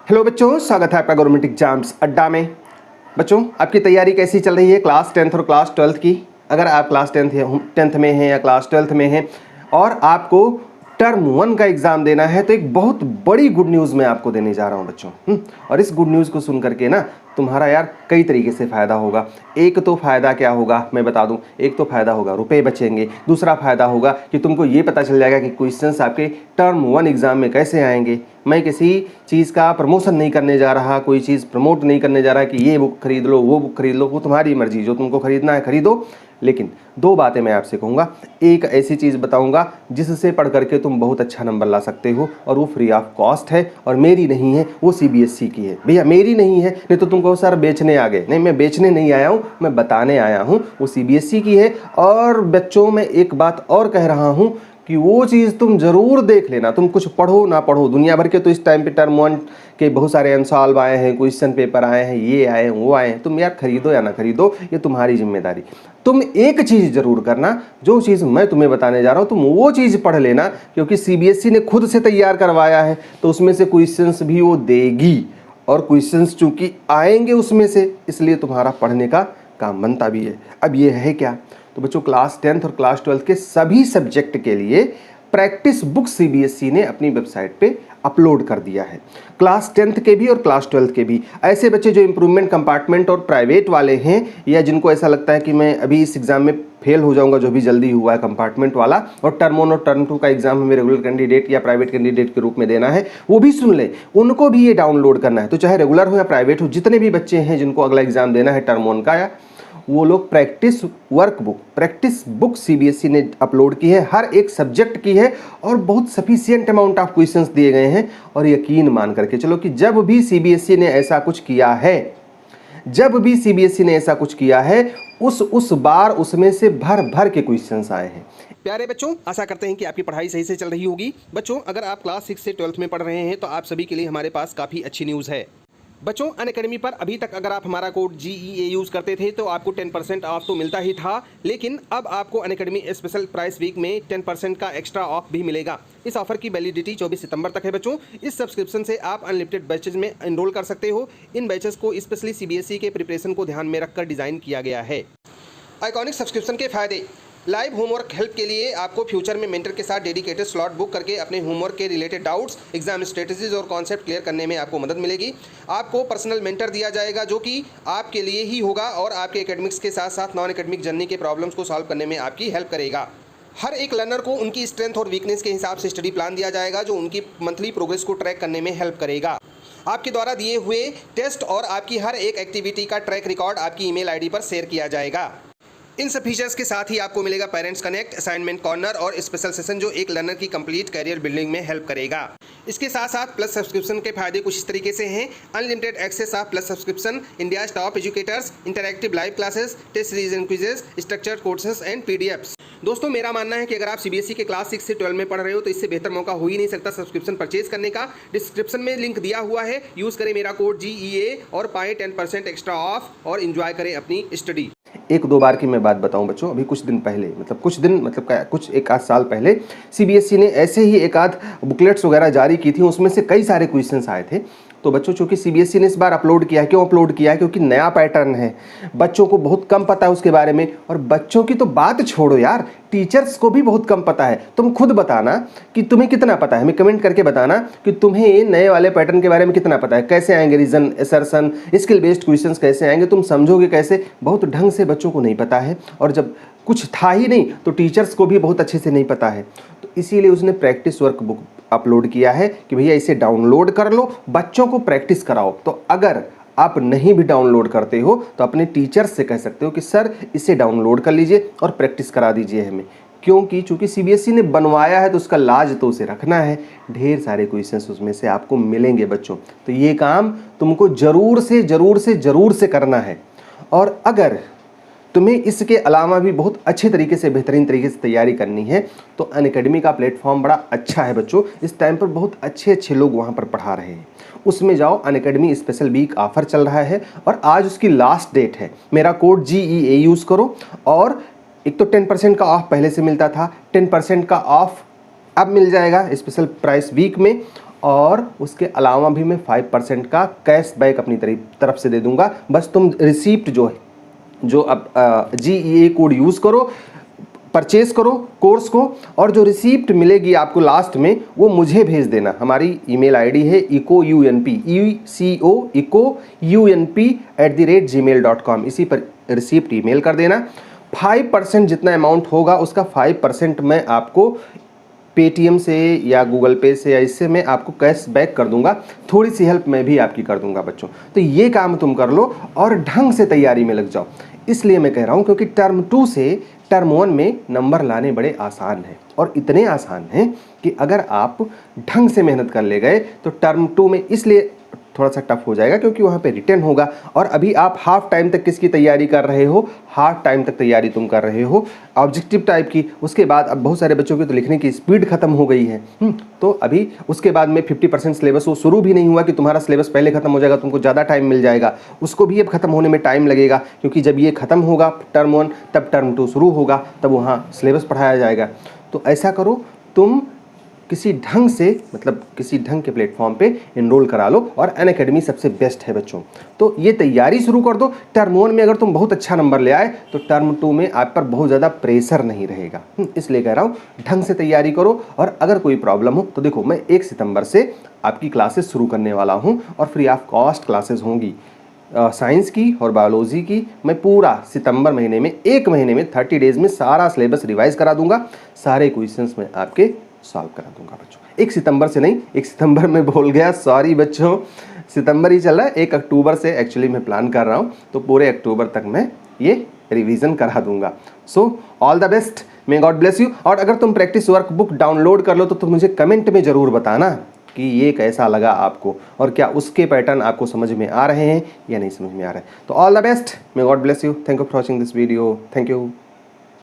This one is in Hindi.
हेलो बच्चों, स्वागत है आपका गवर्नमेंट एग्जाम्स अड्डा में। बच्चों, आपकी तैयारी कैसी चल रही है क्लास 10th और क्लास 12th की? अगर आप क्लास 10th में हैं या क्लास 12th में हैं और आपको टर्म 1 का एग्जाम देना है तो एक बहुत बड़ी गुड न्यूज़ मैं आपको देने जा रहा हूं बच्चों। और इस गुड न्यूज़ को सुन करके ना तुम्हारा यार कई तरीके से फ़ायदा होगा। एक तो फ़ायदा क्या होगा मैं बता दूं, एक तो फ़ायदा होगा रुपए बचेंगे। दूसरा फ़ायदा होगा कि तुमको ये पता चल जाएगा कि क्वेश्चंस आपके टर्म 1 एग्ज़ाम में कैसे आएंगे। मैं किसी चीज़ का प्रमोशन नहीं करने जा रहा, कोई चीज़ प्रमोट नहीं करने जा रहा कि ये बुक खरीद लो वो बुक खरीद लो, वो तुम्हारी मर्जी, जो तुमको खरीदना है खरीदो। लेकिन दो बातें मैं आपसे कहूँगा। एक ऐसी चीज़ बताऊँगा जिससे पढ़ करके तुम बहुत अच्छा नंबर ला सकते हो और वो फ्री ऑफ कॉस्ट है और मेरी नहीं है, वो CBSE की है। भैया मेरी नहीं है, नहीं तो तुमको सर बेचने आ गए। नहीं, मैं बेचने नहीं आया हूँ, मैं बताने आया हूँ। वो CBSE की है। और बच्चों मैं एक बात और कह रहा हूँ कि वो चीज़ तुम ज़रूर देख लेना। तुम कुछ पढ़ो ना पढ़ो, दुनिया भर के तो इस टाइम पे टर्म 1 के बहुत सारे अनसॉल्व आए हैं, क्वेश्चन पेपर आए हैं, ये आए हैं वो आए हैं। तुम यार खरीदो या ना खरीदो, ये तुम्हारी जिम्मेदारी। तुम एक चीज़ ज़रूर करना, जो चीज़ मैं तुम्हें बताने जा रहा हूँ तुम वो चीज़ पढ़ लेना, क्योंकि CBSE ने खुद से तैयार करवाया है तो उसमें से क्वेश्चंस भी वो देगी और क्वेश्चंस चूँकि आएंगे उसमें से, इसलिए तुम्हारा पढ़ने का काम बनता भी है। अब ये है क्या, तो बच्चों क्लास 10th और क्लास 12th के सभी सब्जेक्ट के लिए प्रैक्टिस बुक CBSE ने अपनी वेबसाइट पे अपलोड कर दिया है। क्लास 10th के भी और क्लास 12th के भी। ऐसे बच्चे जो इम्प्रूवमेंट कंपार्टमेंट और प्राइवेट वाले हैं, या जिनको ऐसा लगता है कि मैं अभी इस एग्जाम में फेल हो जाऊंगा जो भी जल्दी हुआ है कंपार्टमेंट वाला, और टर्म 1 और टर्म 2 का एग्जाम हमें रेगुलर कैंडिडेट या प्राइवेट कैंडिडेट के रूप में देना है, वो भी सुन ले, उनको भी ये डाउनलोड करना है। तो चाहे रेगुलर हो या प्राइवेट हो, जितने भी बच्चे हैं जिनको अगला एग्जाम देना है टर्म 1 का, या वो लोग practice workbook, practice book CBSE ने अपलोड की है, हर एक सब्जेक्ट की है और बहुत सफिशिएंट अमाउंट ऑफ क्वेश्चंस दिए गए हैं। और यकीन मान करके चलो कि जब भी CBSE ने ऐसा कुछ किया है, जब भी CBSE ने ऐसा कुछ किया है, उस बार उसमें से भर भर के क्वेश्चंस आए हैं। प्यारे बच्चों, आशा करते हैं कि आपकी पढ़ाई सही से चल रही होगी। बच्चों, अगर आप क्लास 6 से 12th में पढ़ रहे हैं तो आप सभी के लिए हमारे पास काफ़ी अच्छी न्यूज़ है। बच्चों, अनअकैडमी पर अभी तक अगर आप हमारा कोड GEA यूज़ करते थे तो आपको 10% ऑफ तो मिलता ही था, लेकिन अब आपको अनअकैडमी स्पेशल प्राइस वीक में 10% का एक्स्ट्रा ऑफ भी मिलेगा। इस ऑफर की वैलिडिटी 24 सितंबर तक है। बच्चों, इस सब्सक्रिप्शन से आप अनलिमिटेड बैचेज में एनरोल कर सकते हो। इन बैचेस को स्पेशली CBSE के प्रिपरेशन को ध्यान में रखकर डिज़ाइन किया गया है। आइकॉनिक सब्सक्रिप्शन के फायदे: लाइव होमवर्क हेल्प के लिए आपको फ्यूचर में मेंटर के साथ डेडिकेटेड स्लॉट बुक करके अपने होमवर्क के रिलेटेड डाउट्स, एग्जाम स्ट्रेटजीज और कॉन्सेप्ट क्लियर करने में आपको मदद मिलेगी। आपको पर्सनल मेंटर दिया जाएगा जो कि आपके लिए ही होगा और आपके एकेडमिक्स के साथ साथ नॉन एकेडमिक जर्नी के प्रॉब्लम्स को सॉल्व करने में आपकी हेल्प करेगा। हर एक लर्नर को उनकी स्ट्रेंथ और वीकनेस के हिसाब से स्टडी प्लान दिया जाएगा जो उनकी मंथली प्रोग्रेस को ट्रैक करने में हेल्प करेगा। आपके द्वारा दिए हुए टेस्ट और आपकी हर एक एक्टिविटी का ट्रैक रिकॉर्ड आपकी ईमेल ID पर शेयर किया जाएगा। इन सब फीचर्स के साथ ही आपको मिलेगा पेरेंट्स कनेक्ट, असाइनमेंट कॉर्नर और स्पेशल सेशन जो एक लर्नर की कंप्लीट करियर बिल्डिंग में हेल्प करेगा। इसके साथ साथ प्लस सब्सक्रिप्शन के फायदे कुछ इस तरीके से हैं: unlimited access of plus subscription, India top educators, interactive live classes, test series and quizzes, structured courses and PDFs। दोस्तों, मेरा मानना है कि अगर आप CBSE के क्लास 6 से 12 में पढ़ रहे हो तो इससे बेहतर मौका हो ही नहीं सकता सब्सक्रिप्शन परचेज करने का। डिस्क्रिप्शन में लिंक दिया हुआ है, यूज़ करें मेरा कोड GEA और पाएं 10% एक्स्ट्रा ऑफ और इंजॉय करें अपनी स्टडी। एक दो बार की मैं बात बताऊं बच्चों, अभी कुछ दिन पहले, कुछ एक आध साल पहले CBSE ने ऐसे ही एक आध बुकलेट्स वगैरह जारी की थी, उसमें से कई सारे क्वेश्चंस आए थे। तो बच्चों, चूंकि CBSE ने इस बार अपलोड किया है, क्यों अपलोड किया है? क्योंकि नया पैटर्न है, बच्चों को बहुत कम पता है उसके बारे में। और बच्चों की तो बात छोड़ो यार, टीचर्स को भी बहुत कम पता है। तुम खुद बताना कि तुम्हें कितना पता है, हमें कमेंट करके बताना कि तुम्हें नए वाले पैटर्न के बारे में कितना पता है, कैसे आएंगे reason, assertion, skill based questions कैसे आएंगे, तुम समझोगे कैसे? बहुत ढंग से बच्चों को नहीं पता है, और जब कुछ था ही नहीं तो टीचर्स को भी बहुत अच्छे से नहीं पता है। तो इसीलिए उसने प्रैक्टिस वर्क बुक अपलोड किया है कि भैया इसे डाउनलोड कर लो, बच्चों को प्रैक्टिस कराओ। तो अगर आप नहीं भी डाउनलोड करते हो तो अपने टीचर्स से कह सकते हो कि सर इसे डाउनलोड कर लीजिए और प्रैक्टिस करा दीजिए हमें, क्योंकि चूंकि CBSE ने बनवाया है तो उसका लाज तो उसे रखना है। ढेर सारे क्वेश्चंस उसमें से आपको मिलेंगे बच्चों, तो ये काम तुमको जरूर से करना है। और अगर तुम्हें इसके अलावा भी बहुत अच्छे तरीके से, बेहतरीन तरीके से तैयारी करनी है तो अनअकैडमी का प्लेटफॉर्म बड़ा अच्छा है बच्चों। इस टाइम पर बहुत अच्छे लोग वहाँ पर पढ़ा रहे हैं, उसमें जाओ। अनअकैडमी स्पेशल वीक ऑफर चल रहा है और आज उसकी लास्ट डेट है। मेरा कोड GEA यूज़ करो, और एक तो 10% का ऑफ पहले से मिलता था, 10% का ऑफ अब मिल जाएगा स्पेशल प्राइस वीक में। और उसके अलावा भी मैं 5% का कैशबैक अपनी तरफ से दे दूंगा। बस तुम रिसीप्ट जो अब GEA कोड यूज़ करो, परचेस करो कोर्स को, और जो रिसीप्ट मिलेगी आपको लास्ट में वो मुझे भेज देना। हमारी ईमेल आईडी है ecounp@gmail.com। इसी पर रिसीप्ट ईमेल कर देना। 5% जितना अमाउंट होगा उसका 5% मैं आपको पेटीएम से या गूगल पे से या इससे मैं आपको कैश बैक कर दूंगा। थोड़ी सी हेल्प मैं भी आपकी कर दूंगा बच्चों। तो ये काम तुम कर लो और ढंग से तैयारी में लग जाओ। इसलिए मैं कह रहा हूँ क्योंकि टर्म 2 से टर्म 1 में नंबर लाने बड़े आसान हैं, और इतने आसान हैं कि अगर आप ढंग से मेहनत कर ले गए तो टर्म 2 में इसलिए थोड़ा सा टफ हो जाएगा क्योंकि वहाँ पे रिटर्न होगा। और अभी आप हाफ टाइम तक किसकी तैयारी कर रहे हो? हाफ टाइम तक तैयारी तुम कर रहे हो ऑब्जेक्टिव टाइप की। उसके बाद अब बहुत सारे बच्चों की तो लिखने की स्पीड खत्म हो गई है। तो अभी उसके बाद में 50% सिलेबस वो शुरू भी नहीं हुआ कि तुम्हारा सिलेबस पहले खत्म हो जाएगा, तुमको ज़्यादा टाइम मिल जाएगा। उसको भी अब खत्म होने में टाइम लगेगा, क्योंकि जब ये खत्म होगा टर्म 1 तब टर्म 2 शुरू होगा, तब वहाँ सिलेबस पढ़ाया जाएगा। तो ऐसा करो, तुम किसी ढंग से मतलब किसी ढंग के प्लेटफॉर्म पे इनरोल करा लो, और अनअकैडमी सबसे बेस्ट है बच्चों। तो ये तैयारी शुरू कर दो। टर्म 1 में अगर तुम बहुत अच्छा नंबर ले आए तो टर्म 2 में आप पर बहुत ज़्यादा प्रेशर नहीं रहेगा। इसलिए कह रहा हूँ ढंग से तैयारी करो। और अगर कोई प्रॉब्लम हो तो देखो, मैं 1 सितंबर से आपकी क्लासेस शुरू करने वाला हूँ, और फ्री ऑफ कॉस्ट क्लासेस होंगी साइंस की और बायोलॉजी की। मैं पूरा सितंबर महीने में 1 महीने में 30 डेज़ में सारा सिलेबस रिवाइज करा दूंगा। सारे क्वेश्चंस में आपके सॉल्व करा दूंगा बच्चों। 1 सितंबर से नहीं, 1 सितंबर में भूल गया, सॉरी बच्चों, सितंबर ही चल रहा है। 1 अक्टूबर से एक्चुअली मैं प्लान कर रहा हूँ, तो पूरे अक्टूबर तक मैं ये रिवीजन करा दूंगा। So all the best, may God bless you. और अगर तुम प्रैक्टिस वर्कबुक डाउनलोड कर लो तो तुम मुझे कमेंट में ज़रूर बताना कि ये कैसा लगा आपको, और क्या उसके पैटर्न आपको समझ में आ रहे हैं या नहीं समझ में आ रहे हैं। तो all the best, may God bless you. Thank you for watching this video. Thank you.